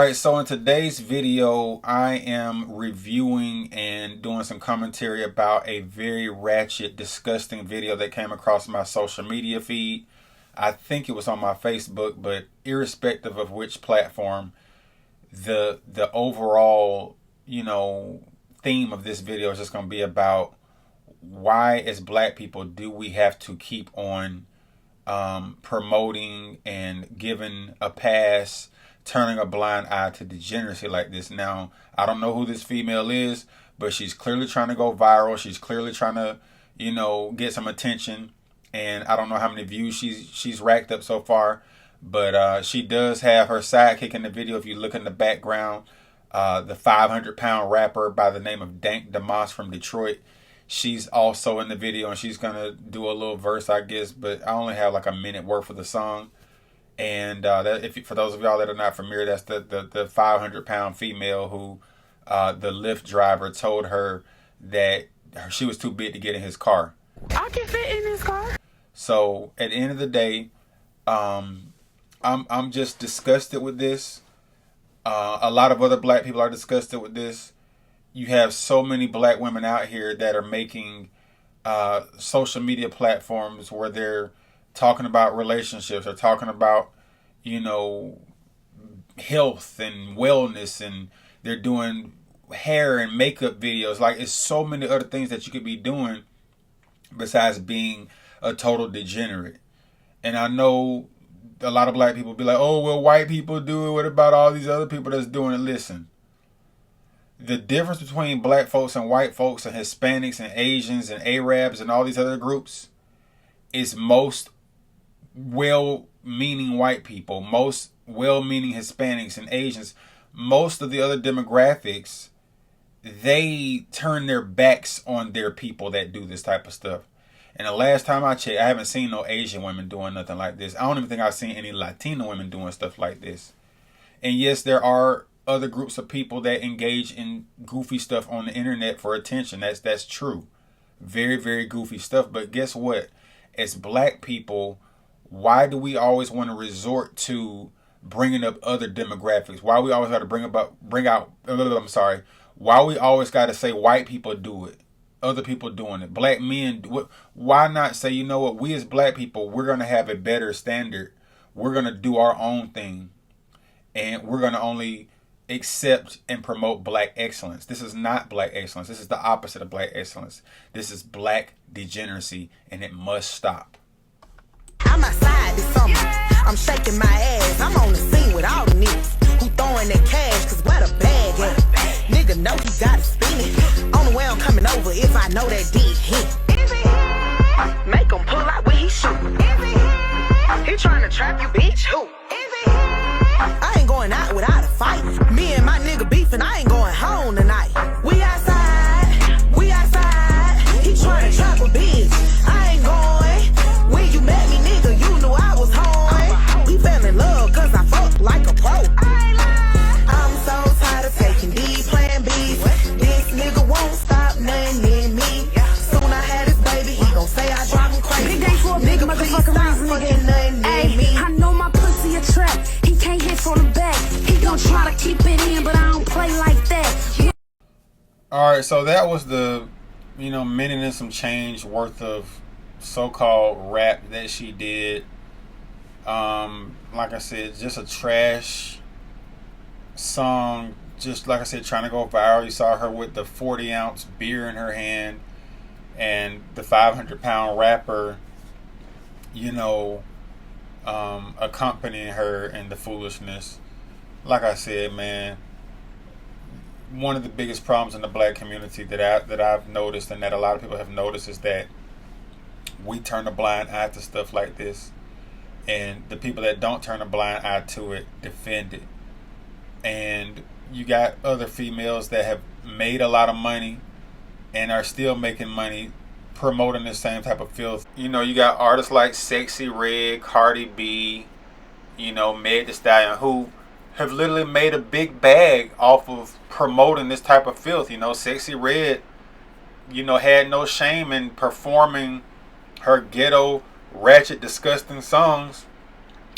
Alright, so in today's video, I am reviewing and doing some commentary about a very ratchet, disgusting video that came across my social media feed. I think it was on my Facebook, but irrespective of which platform, the overall, theme of this video is just going to be about why, as black people, do we have to keep on promoting and giving a pass, turning a blind eye to degeneracy like this. Now, I don't know who this female is, but she's clearly trying to go viral. She's clearly trying to, get some attention. And I don't know how many views she's racked up so far. But she does have her sidekick in the video. If you look in the background, the 500-pound rapper by the name of Dank Damas from Detroit. She's also in the video, and she's going to do a little verse, I guess. But I only have like a minute worth of the song. And for those of y'all that are not familiar, that's the 500-pound female who the Lyft driver told her that she was too big to get in his car. I can fit in this car. So at the end of the day, I'm just disgusted with this. A lot of other black people are disgusted with this. You have so many black women out here that are making social media platforms where they're talking about relationships or talking about, health and wellness, and they're doing hair and makeup videos. Like, it's so many other things that you could be doing besides being a total degenerate. And I know a lot of black people be like, oh, well, white people do it. What about all these other people that's doing it? Listen, the difference between black folks and white folks and Hispanics and Asians and Arabs and all these other groups is most well-meaning white people, most well-meaning Hispanics and Asians. Most of the other demographics, they turn their backs on their people that do this type of stuff. And the last time I checked, I haven't seen no Asian women doing nothing like this. I don't even think I've seen any Latino women doing stuff like this. And yes, there are other groups of people that engage in goofy stuff on the internet for attention. That's true. Very, very goofy stuff. But guess what? As black people, why do we always want to resort to bringing up other demographics? Why we always got to why we always got to say white people do it, other people doing it, black men do it? Why not say, you know what, we as black people, we're going to have a better standard. We're going to do our own thing, and we're going to only accept and promote black excellence. This is not black excellence. This is the opposite of black excellence. This is black degeneracy, and it must stop. I'm outside this summer. I'm shaking my ass. I'm on the scene with all the niggas who throwing that cash, cause where the bag at? Nigga know he got to spin it. On the way I'm coming over if I know that dick hit. Make him pull out when he shoot. He trying to trap you, bitch. Who? I ain't going out without a fight. Me and my nigga beefing, I ain't going home tonight. We outside, we outside. He trying to trap a bitch. I ain't going. When you met me, nigga, you knew I was home. We fell in love cause I fucked like a pro. I'm so tired of taking D plan B's. This nigga won't stop nothing in me. Soon I had his baby, he gon' say I drive him crazy. Big day for a big Nigga, please motherfucking stop reason, fucking nigga. nothing in me. Hey, I know my pussy a trap. He can't hit from the back. He gon' try to keep it in, but I don't play like that. Alright, so that was the, minute and some change worth of so-called rap that she did. Like I said, just a trash song. Just like I said, trying to go viral. You saw her with the 40-ounce beer in her hand, and the 500-pound rapper, accompanying her in the foolishness. Like I said, man, one of the biggest problems in the black community that I've noticed, and that a lot of people have noticed, is that we turn a blind eye to stuff like this, and the people that don't turn a blind eye to it defend it. And you got other females that have made a lot of money and are still making money promoting the same type of filth. You got artists like Sexy Red, Cardi B, Meg Thee Stallion, who have literally made a big bag off of promoting this type of filth. Sexy Red, had no shame in performing her ghetto, ratchet, disgusting songs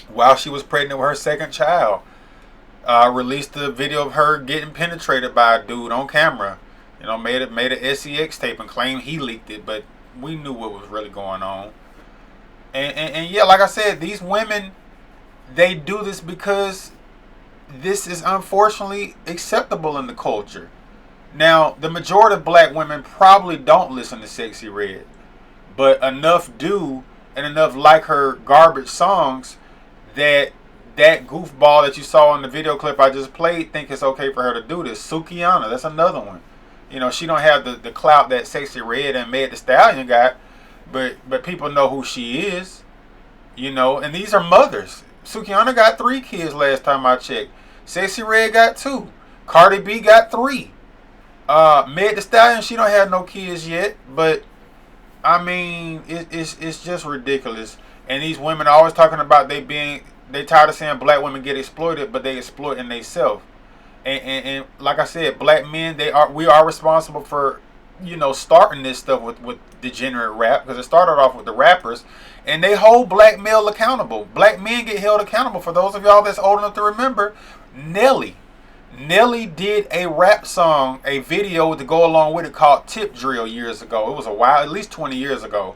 while she was pregnant with her second child. released the video of her getting penetrated by a dude on camera. Made a SEX tape and claimed he leaked it, but we knew what was really going on. And yeah, like I said, these women, they do this because this is unfortunately acceptable in the culture. Now, the majority of black women probably don't listen to Sexy Red, but enough do, and enough like her garbage songs that goofball that you saw in the video clip I just played think it's okay for her to do this. Sukiana, that's another one. She don't have the clout that Sexy Red and Meg Thee Stallion got, but people know who she is. And these are mothers. Sukiana got 3 kids last time I checked. Sexy Red got 2. Cardi B got 3. Meg Thee Stallion, she don't have no kids yet, but I mean, it's just ridiculous. And these women are always talking about they tired of saying black women get exploited, but they exploiting themselves. And like I said, black men, we are responsible for starting this stuff with degenerate rap, because it started off with the rappers, and they hold black male accountable. Black men get held accountable. For those of y'all that's old enough to remember, Nelly did a rap song, a video to go along with it called Tip Drill years ago. It was a while, at least 20 years ago.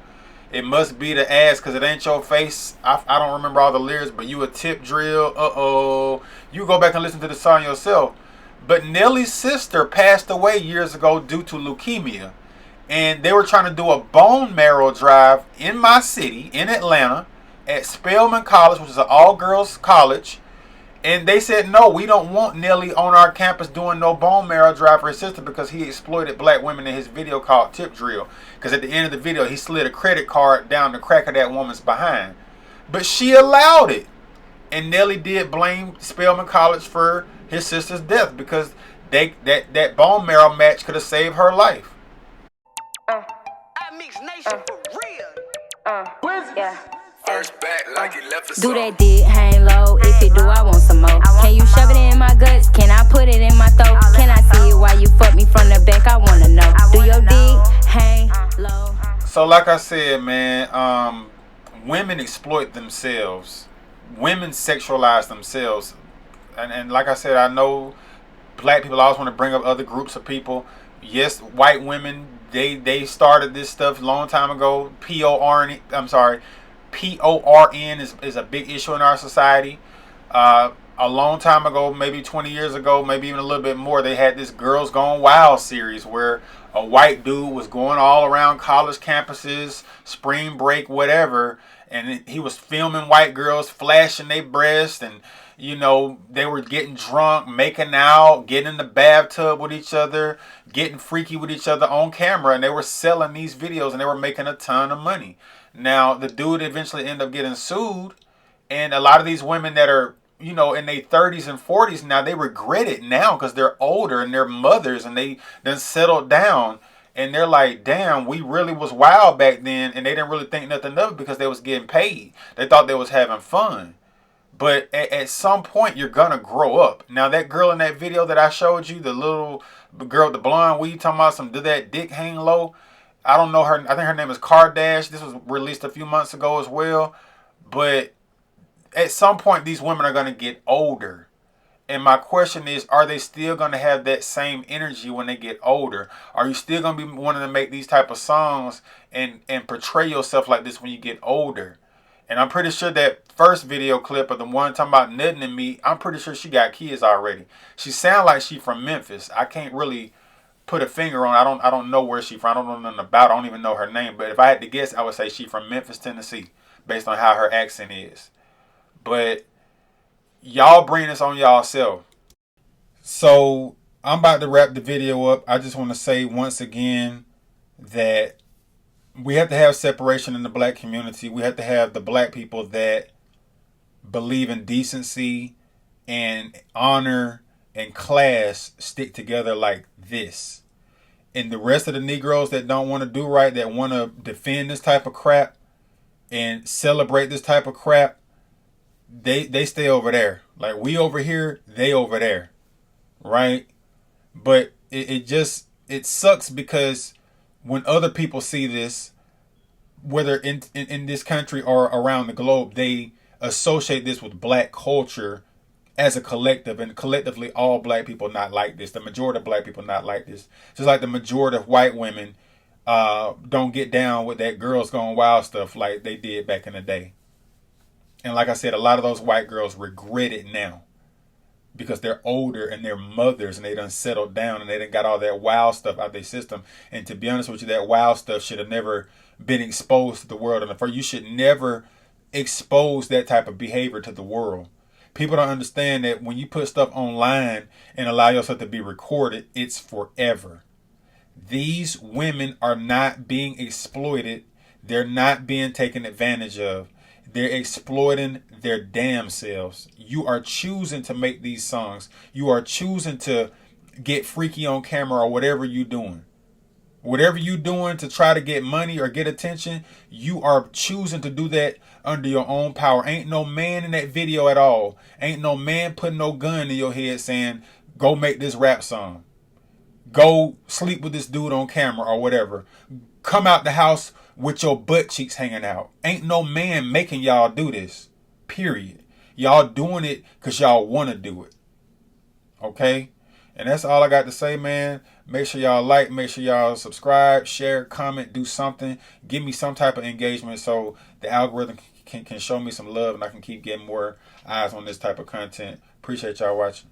It must be the ass because it ain't your face. I don't remember all the lyrics, but you a tip drill. You go back and listen to the song yourself. But Nelly's sister passed away years ago due to leukemia. And they were trying to do a bone marrow drive in my city, in Atlanta, at Spelman College, which is an all-girls college. And they said, no, we don't want Nelly on our campus doing no bone marrow drive for his sister because he exploited black women in his video called Tip Drill. Because at the end of the video, he slid a credit card down the crack of that woman's behind. But she allowed it. And Nelly did blame Spelman College for his sister's death because that bone marrow match could have saved her life. I mix nation for real. Yeah. First back like it left a Do that dick, hang low. If it do, I want some more. Can you shove it in my guts? Can I put it in my throat? Can I see it while you fuck me from the back? I wanna know. Do your dick hang low? So like I said, man, women exploit themselves. Women sexualize themselves. And like I said, I know black people always want to bring up other groups of people. Yes, white women, they started this stuff a long time ago. PORN is a big issue in our society. A long time ago, maybe 20 years ago, maybe even a little bit more, they had this Girls Gone Wild series where a white dude was going all around college campuses, spring break, whatever, and he was filming white girls flashing their breasts, and they were getting drunk, making out, getting in the bathtub with each other, getting freaky with each other on camera, and they were selling these videos and they were making a ton of money. Now, the dude eventually ended up getting sued, and a lot of these women that are, in their 30s and 40s now, they regret it now because they're older and they're mothers and they done settled down, and they're like, damn, we really was wild back then, and they didn't really think nothing of it because they was getting paid. They thought they was having fun. But at some point, you're going to grow up. Now, that girl in that video that I showed you, the little girl with the blonde weed, talking about some, did that dick hang low? I don't know her. I think her name is Kardash. This was released a few months ago as well. But at some point, these women are going to get older. And my question is, are they still going to have that same energy when they get older? Are you still going to be wanting to make these type of songs and portray yourself like this when you get older? And I'm pretty sure that first video clip of the one talking about Nothing in Me, I'm pretty sure she got kids already. She sound like she from Memphis. I can't really put a finger on. I don't know where she from. I don't know nothing about her. I don't even know her name. But if I had to guess, I would say she from Memphis, Tennessee, based on how her accent is. But y'all bring this on y'all self. So I'm about to wrap the video up. I just want to say once again that we have to have separation in the black community. We have to have the black people that believe in decency and honor and class stick together like this. And the rest of the Negroes that don't want to do right, that want to defend this type of crap and celebrate this type of crap, they stay over there. Like we over here, they over there. Right? But it sucks because when other people see this, whether in this country or around the globe, they associate this with black culture as a collective, and collectively all black people not like this. The majority of black people not like this. Just like the majority of white women don't get down with that girls gone wild stuff like they did back in the day. And like I said, a lot of those white girls regret it now because they're older and they're mothers and they done settled down and they done got all that wild stuff out of their system. And to be honest with you, that wild stuff should have never been exposed to the world. And you should never expose that type of behavior to the world. People don't understand that when you put stuff online and allow yourself to be recorded, it's forever. These women are not being exploited. They're not being taken advantage of. They're exploiting their damn selves. You are choosing to make these songs. You are choosing to get freaky on camera or whatever you're doing. Whatever you're doing to try to get money or get attention, you are choosing to do that under your own power. Ain't no man in that video at all. Ain't no man putting no gun in your head saying, go make this rap song. Go sleep with this dude on camera or whatever. Come out the house with your butt cheeks hanging out. Ain't no man making y'all do this. Period. Y'all doing it because y'all want to do it. Okay? And that's all I got to say, man. Make sure y'all like, make sure y'all subscribe, share, comment, do something. Give me some type of engagement so the algorithm can show me some love and I can keep getting more eyes on this type of content. Appreciate y'all watching.